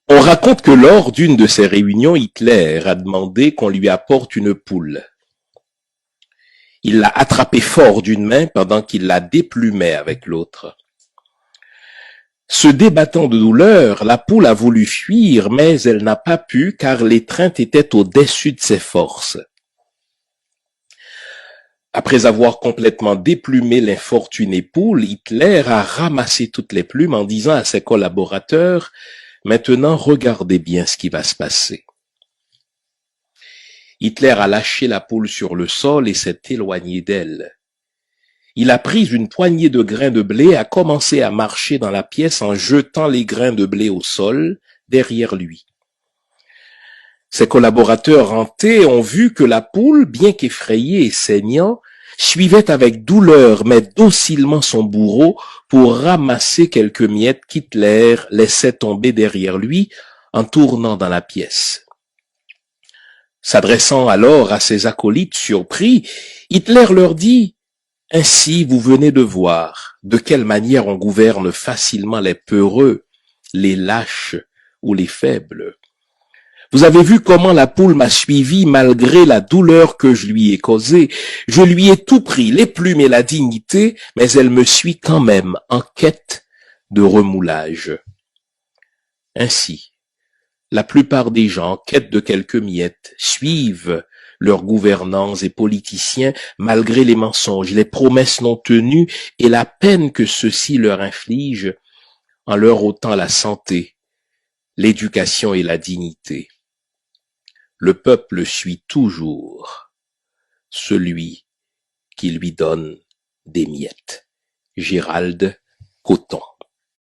On raconte que lors d'une de ces réunions, Hitler a demandé qu'on lui apporte une poule. Il l'a attrapée fort d'une main pendant qu'il la déplumait avec l'autre. Se débattant de douleur, la poule a voulu fuir, mais elle n'a pas pu car l'étreinte était au-dessus de ses forces. Après avoir complètement déplumé l'infortunée poule, Hitler a ramassé toutes les plumes en disant à ses collaborateurs « Maintenant, regardez bien ce qui va se passer ». Hitler a lâché la poule sur le sol et s'est éloigné d'elle. Il a pris une poignée de grains de blé et a commencé à marcher dans la pièce en jetant les grains de blé au sol derrière lui. Ses collaborateurs hantés ont vu que la poule, bien qu'effrayée et saignant, suivait avec douleur mais docilement son bourreau pour ramasser quelques miettes qu'Hitler laissait tomber derrière lui en tournant dans la pièce. S'adressant alors à ses acolytes surpris, Hitler leur dit « Ainsi vous venez de voir de quelle manière on gouverne facilement les peureux, les lâches ou les faibles. Vous avez vu comment la poule m'a suivi malgré la douleur que je lui ai causée. Je lui ai tout pris, les plumes et la dignité, mais elle me suit quand même en quête de remoulage. Ainsi, la plupart des gens, en quête de quelques miettes, suivent leurs gouvernants et politiciens malgré les mensonges, les promesses non tenues et la peine que ceux-ci leur infligent en leur ôtant la santé, l'éducation et la dignité. Le peuple suit toujours celui qui lui donne des miettes. Gérald Coton.